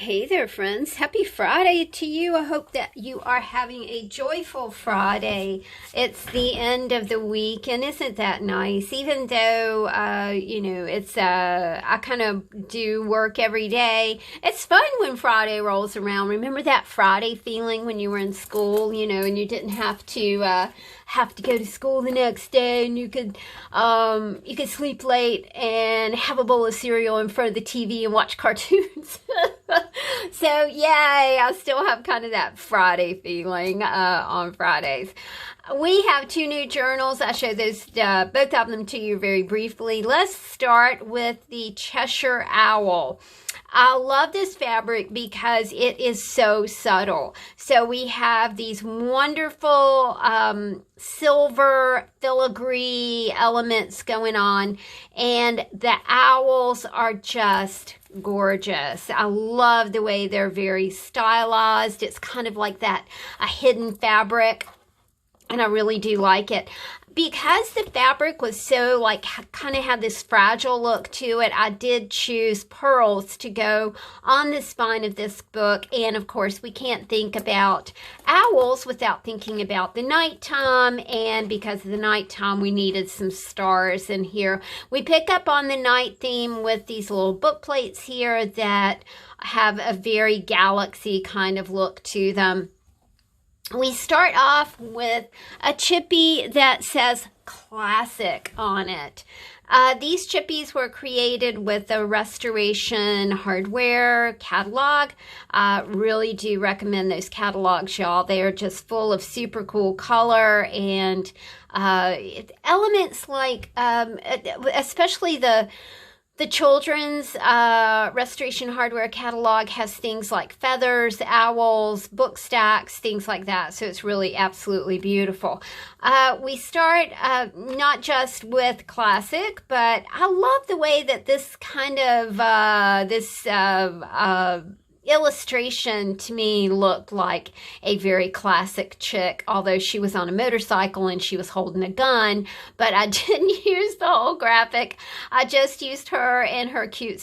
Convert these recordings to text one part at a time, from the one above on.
Hey there, friends. Happy Friday to you. I hope that you are having a joyful Friday. It's the end of the week, and isn't that nice? Even though, I kind of do work every day. It's fun when Friday rolls around. Remember that Friday feeling when you were in school, and you didn't have to go to school the next day, and you could sleep late and have a bowl of cereal in front of the TV and watch cartoons. So yay, I still have kind of that Friday feeling on Fridays. We have two new journals. I show those both of them to you very briefly. Let's start with the Cheshire Owl. I love this fabric because it is so subtle. So we have these wonderful silver filigree elements going on, and the owls are just gorgeous. I love the way they're very stylized. It's kind of like that, a hidden fabric, and I really do like it. Because the fabric was so kind of had this fragile look to it, I did choose pearls to go on the spine of this book. And of course, we can't think about owls without thinking about the nighttime. And because of the nighttime, we needed some stars in here. We pick up on the night theme with these little book plates here that have a very galaxy kind of look to them. We start off with a chippy that says classic on it. These chippies were created with a Restoration Hardware catalog. Really do recommend those catalogs, y'all. They are just full of super cool color and elements like, especially the children's Restoration Hardware catalog has things like feathers, owls, book stacks, things like that. So it's really absolutely beautiful. We start not just with classic, but I love the way that this kind of, illustration to me looked like a very classic chick, although she was on a motorcycle and she was holding a gun, but I didn't use the whole graphic. I just used her and her cute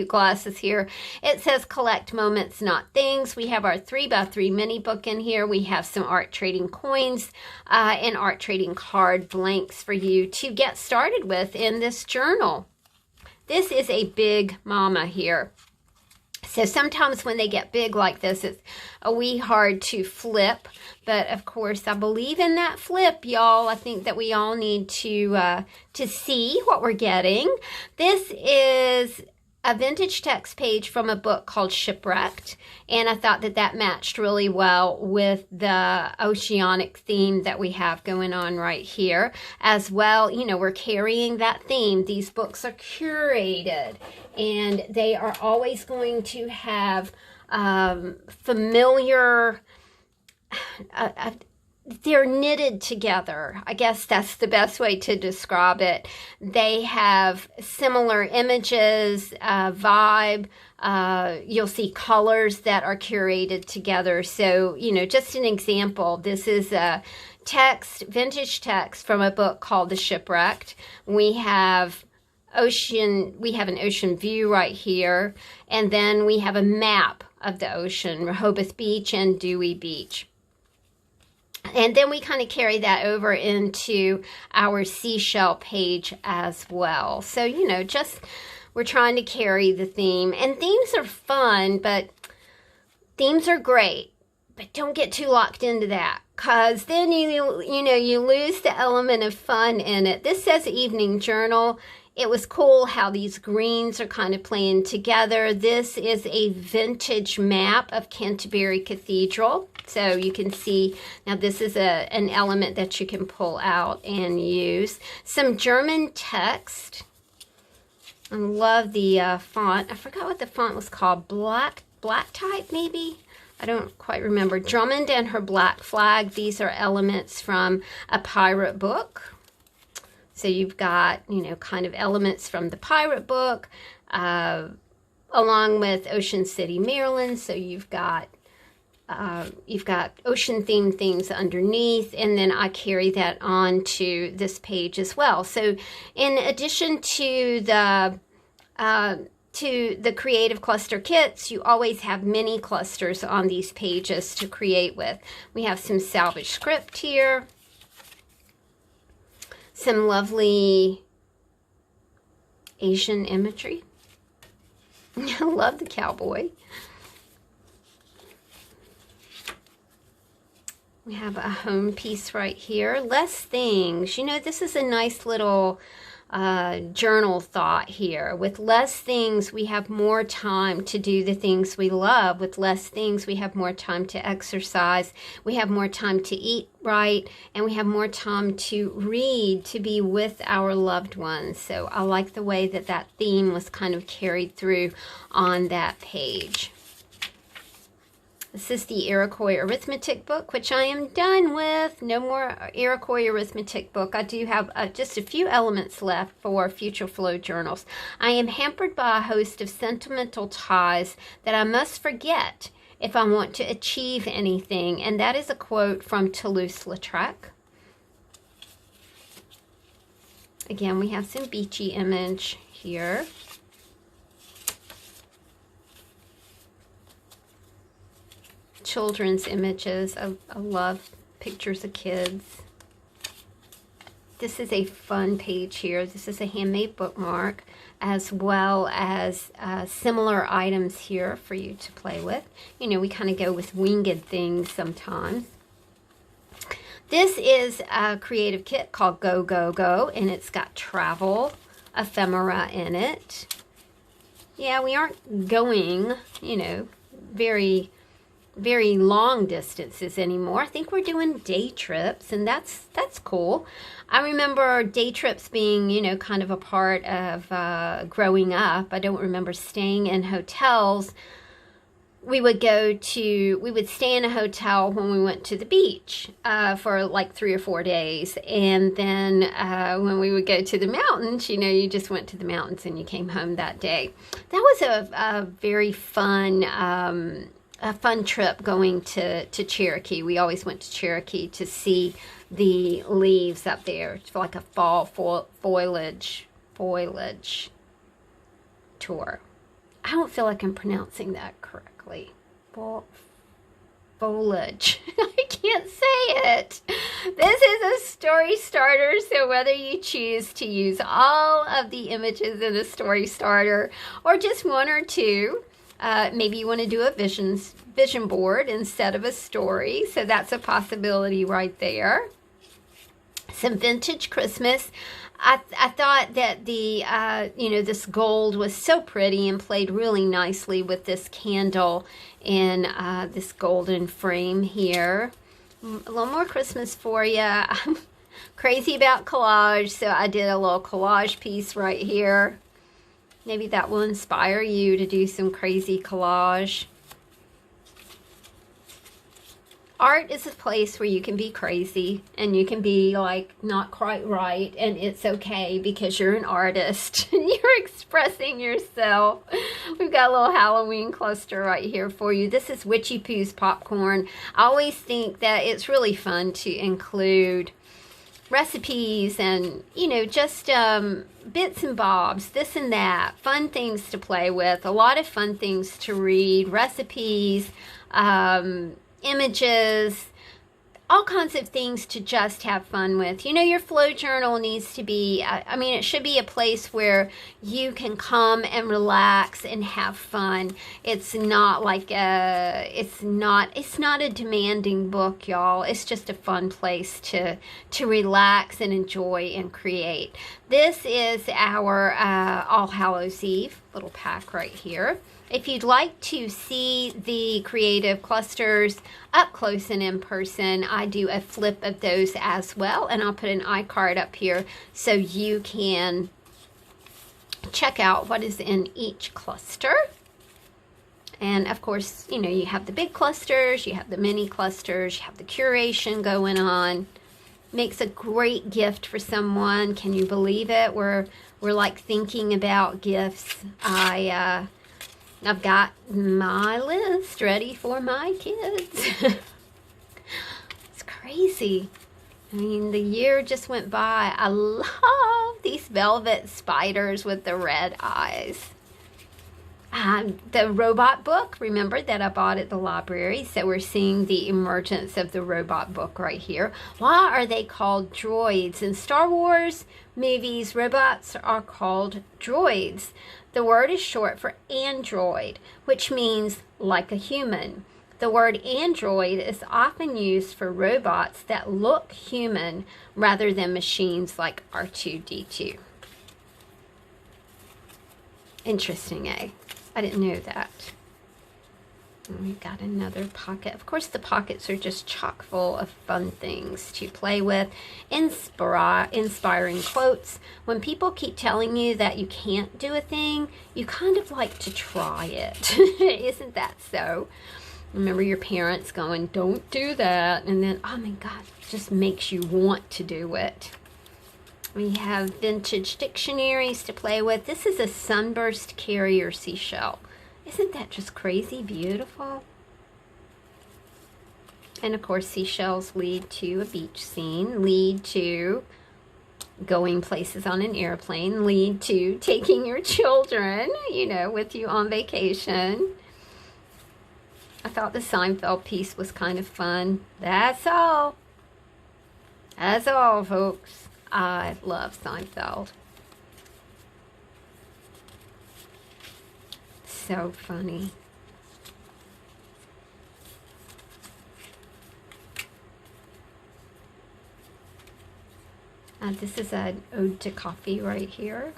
glasses here. It says collect moments, not things. We have our 3x3 mini book in here. We have some art trading coins and art trading card blanks for you to get started with in this journal. This is a big mama here. So sometimes when they get big like this, it's a wee hard to flip. But of course, I believe in that flip, y'all. I think that we all need to see what we're getting. This is a vintage text page from a book called Shipwrecked. And I thought that that matched really well with the oceanic theme that we have going on right here. As well, we're carrying that theme. These books are curated, and they are always going to have familiar... they're knitted together. I guess that's the best way to describe it. They have similar images, vibe. You'll see colors that are curated together. So, just an example. This is a vintage text from a book called The Shipwrecked. We have an ocean view right here. And then we have a map of the ocean, Rehoboth Beach and Dewey Beach. And then we kind of carry that over into our seashell page as well. So, we're trying to carry the theme. And themes are fun, but themes are great. But don't get too locked into that, because then you lose the element of fun in it. This says evening journal. It was cool how these greens are kind of playing together. This is a vintage map of Canterbury Cathedral. So you can see, now this is an element that you can pull out and use. Some German text. I love the font. I forgot what the font was called. Black type, maybe? I don't quite remember. Drummond and Her Black Flag. These are elements from a pirate book. So you've got, kind of elements from the pirate book, along with Ocean City, Maryland. So you've got ocean themed things underneath, and then I carry that on to this page as well. So in addition to the to the Creative Cluster kits, you always have mini clusters on these pages to create with. We have some salvage script here, some lovely Asian imagery. I love the cowboy. We have a home piece right here. Less things. You know, this is a nice little journal thought here. With less things, we have more time to do the things we love. With less things, we have more time to exercise. We have more time to eat right. And we have more time to read, to be with our loved ones. So I like the way that that theme was kind of carried through on that page. This is the Iroquois Arithmetic book, which I am done with. No more Iroquois Arithmetic book. I do have just a few elements left for future flow journals. I am hampered by a host of sentimental ties that I must forget if I want to achieve anything. And that is a quote from Toulouse-Lautrec. Again, we have some beachy image here. Children's images. I love pictures of kids. This is a fun page here. This is a handmade bookmark, as well as similar items here for you to play with. You know, we kind of go with winged things sometimes. This is a creative kit called Go, Go, Go, and it's got travel ephemera in it. Yeah, we aren't going, you know, very long distances anymore. I think we're doing day trips, and that's cool. I remember day trips being, you know, kind of a part of growing up. I don't remember staying in hotels. We would stay in a hotel when we went to the beach for like 3 or 4 days. And then when we would go to the mountains, you know, you just went to the mountains and you came home that day. That was a very fun trip going to Cherokee. We always went to Cherokee to see the leaves up there. It's like a fall foliage tour. I don't feel like I'm pronouncing that correctly. Foliage. I can't say it. This is a story starter, so whether you choose to use all of the images in a story starter or just one or two, maybe you want to do a vision board instead of a story. So that's a possibility right there. Some vintage Christmas. I thought that the, you know, this gold was so pretty and played really nicely with this candle in this golden frame here. A little more Christmas for you. I'm crazy about collage, so I did a little collage piece right here. Maybe that will inspire you to do some crazy collage. Art is a place where you can be crazy and you can be like not quite right, and it's okay because you're an artist and you're expressing yourself. We've got a little Halloween cluster right here for you. This is Witchy Poo's popcorn. I always think that it's really fun to include recipes and, you know, just bits and bobs, this and that, fun things to play with, a lot of fun things to read, recipes, images, all kinds of things to just have fun with. You know, your flow journal needs to be, I mean, it should be a place where you can come and relax and have fun. It's not like it's not a demanding book, y'all. It's just a fun place to relax and enjoy and create. This is our All Hallows Eve little pack right here. If you'd like to see the creative clusters up close and in person, I do a flip of those as well, and I'll put an iCard up here so you can check out what is in each cluster. And of course, you know, you have the big clusters, you have the mini clusters, you have the curation going on. Makes a great gift for someone. Can you believe it? We're like thinking about gifts. I've got my list ready for my kids. It's crazy. I mean, the year just went by. I love these velvet spiders with the red eyes. The robot book, remember, that I bought at the library. So we're seeing the emergence of the robot book right here. Why are they called droids? In Star Wars movies, robots are called droids. The word is short for android, which means like a human. The word android is often used for robots that look human rather than machines like R2-D2. Interesting, eh? I didn't know that. And we've got another pocket. Of course, the pockets are just chock full of fun things to play with. Inspiring quotes. When people keep telling you that you can't do a thing, you kind of like to try it. Isn't that so? Remember your parents going, don't do that. And then, oh my God, it just makes you want to do it. We have vintage dictionaries to play with. This is a sunburst carrier seashell. Isn't that just crazy beautiful? And of course, seashells lead to a beach scene, lead to going places on an airplane, lead to taking your children, with you on vacation. I thought the Seinfeld piece was kind of fun. That's all. That's all, folks. I love Seinfeld. So funny. This is an ode to coffee right here.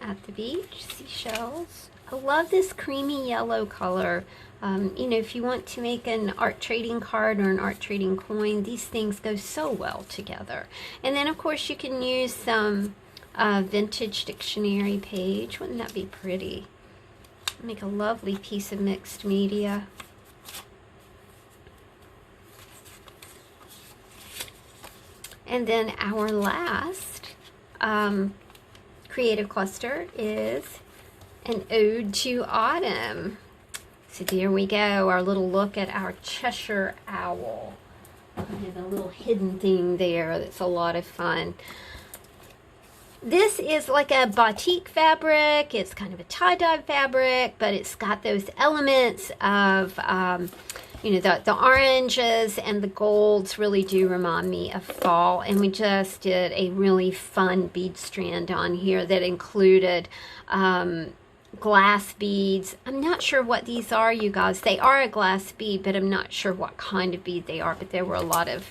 At the beach, seashells. I love this creamy yellow color. If you want to make an art trading card or an art trading coin, these things go so well together. And then, of course, you can use some vintage dictionary page. Wouldn't that be pretty? Make a lovely piece of mixed media. And then our last creative cluster is an ode to autumn. So there we go, our little look at our Cheshire owl. Kind of a little hidden thing there that's a lot of fun. This is like a batik fabric. It's kind of a tie-dye fabric, but it's got those elements of, the oranges and the golds really do remind me of fall. And we just did a really fun bead strand on here that included glass beads. I'm not sure what these are, you guys. They are a glass bead, but I'm not sure what kind of bead they are. But they were a lot of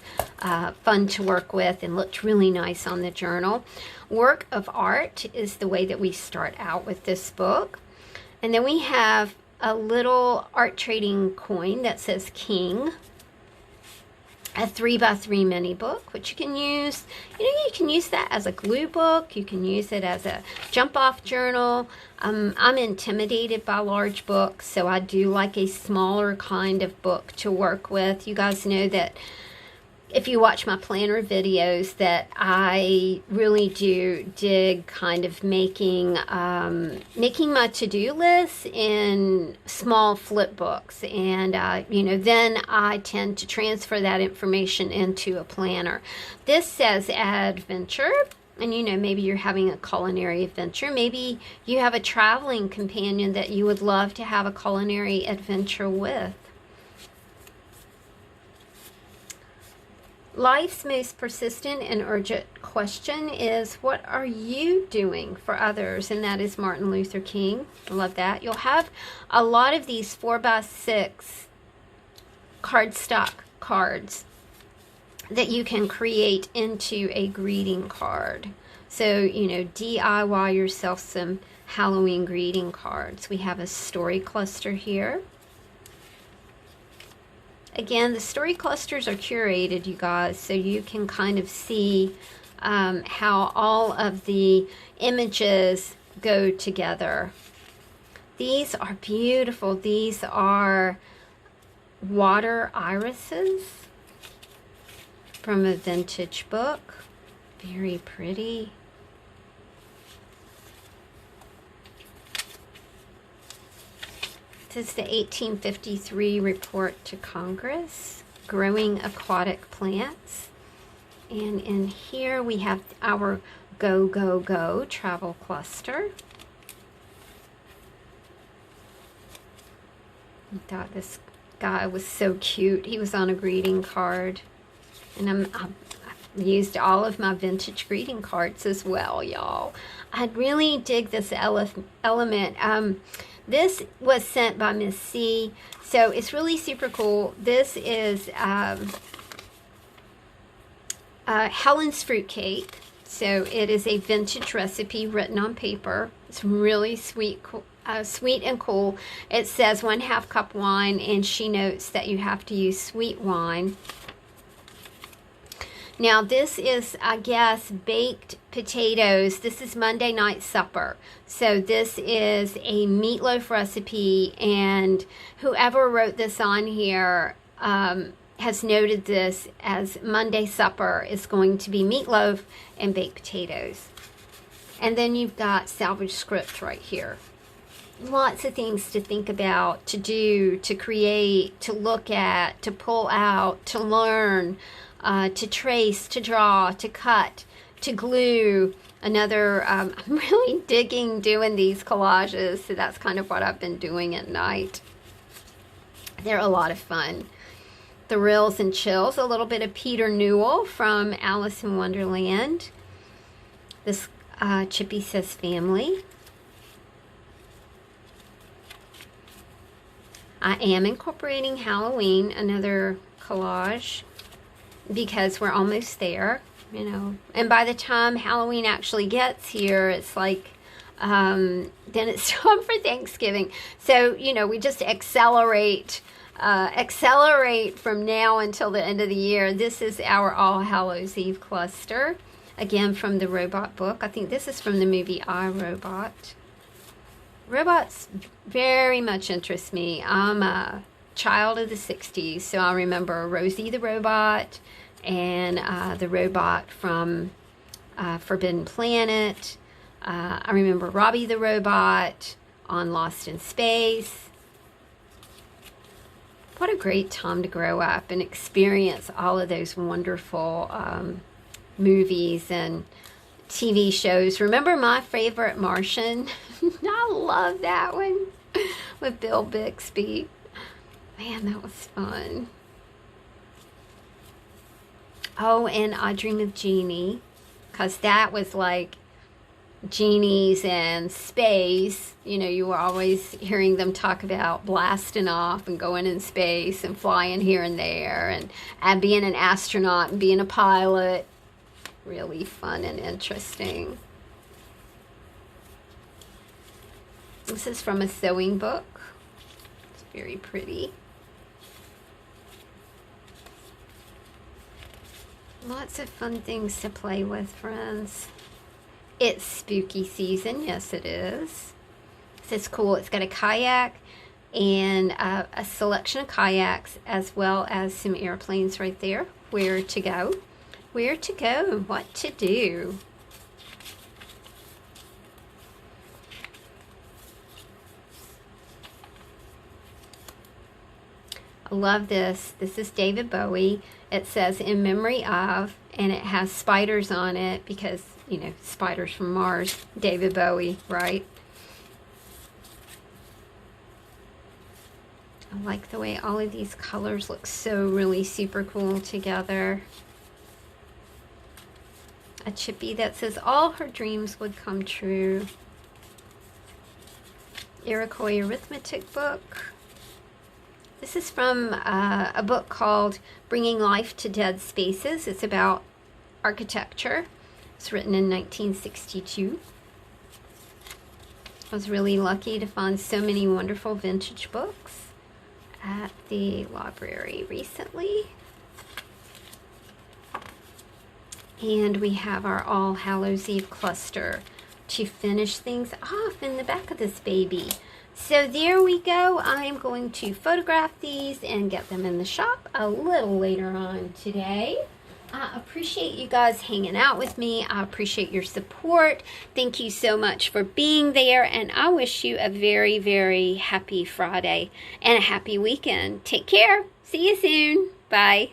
fun to work with and looked really nice on the journal. Work of art is the way that we start out with this book. And then we have a little art trading coin that says King. A 3x3 mini book, which you can use, you can use that as a glue book. You can use it as a jump off journal. I'm intimidated by large books, so I do like a smaller kind of book to work with. You guys know that if you watch my planner videos that I really do dig kind of making my to-do lists in small flip books. And, then I tend to transfer that information into a planner. This says adventure. And, maybe you're having a culinary adventure. Maybe you have a traveling companion that you would love to have a culinary adventure with. Life's most persistent and urgent question is, what are you doing for others? And that is Martin Luther King. I love that. You'll have a lot of these 4x6 cardstock cards that you can create into a greeting card. So, DIY yourself some Halloween greeting cards. We have a story cluster here. Again, the story clusters are curated, you guys, so you can kind of see how all of the images go together. These are beautiful. These are water irises from a vintage book. Very pretty. This is the 1853 report to Congress, growing aquatic plants. And in here we have our Go, Go, Go travel cluster. I thought this guy was so cute. He was on a greeting card. And I used all of my vintage greeting cards as well, y'all. I really dig this element. This was sent by Miss C, so it's really super cool. This is Helen's fruitcake. So it is a vintage recipe written on paper. It's really sweet, sweet and cool. It says 1/2 cup wine, and she notes that you have to use sweet wine. Now this is, I guess, baked potatoes. This is Monday night supper. So this is a meatloaf recipe, and whoever wrote this on here has noted this as Monday supper is going to be meatloaf and baked potatoes. And then you've got salvage script right here. Lots of things to think about, to do, to create, to look at, to pull out, to learn, to trace, to draw, to cut, to glue. Another, I'm really digging doing these collages, so that's kind of what I've been doing at night. They're a lot of fun. Thrills and chills, a little bit of Peter Newell from Alice in Wonderland. This Chippy says family. I am incorporating Halloween, another collage, because we're almost there, you know. And by the time Halloween actually gets here, it's like, then it's time for Thanksgiving. So, you know, we just accelerate from now until the end of the year. This is our All Hallows Eve Cluster, again from the robot book. I think this is from the movie I, Robot. Robots very much interest me. I'm a child of the 60s, so I remember Rosie the Robot and the robot from Forbidden Planet. I remember Robbie the Robot on Lost in Space. What a great time to grow up and experience all of those wonderful movies and TV shows. Remember my favorite Martian? I love that one with Bill Bixby. Man, that was fun. Oh, and I Dream of Jeannie, because that was like genies and space. You know, you were always hearing them talk about blasting off and going in space and flying here and there, and being an astronaut and being a pilot. Really fun and interesting. This is from a sewing book. It's very pretty. Lots of fun things to play with, friends. It's spooky season. Yes, it is. This is cool. It's got a kayak and a selection of kayaks, as well as some airplanes right there. Where to go. Where to go, what to do. I love this. This is David Bowie. It says in memory of, and it has spiders on it because, you know, spiders from Mars. David Bowie, right? I like the way all of these colors look so really super cool together. A Chippy that says all her dreams would come true. Iroquois Arithmetic book. This is from a book called Bringing Life to Dead Spaces. It's about architecture. It's written in 1962. I was really lucky to find so many wonderful vintage books at the library recently. And we have our All Hallows Eve Cluster to finish things off in the back of this baby. So there we go. I am going to photograph these and get them in the shop a little later on today. I appreciate you guys hanging out with me. I appreciate your support. Thank you so much for being there. And I wish you a very, very happy Friday and a happy weekend. Take care. See you soon. Bye.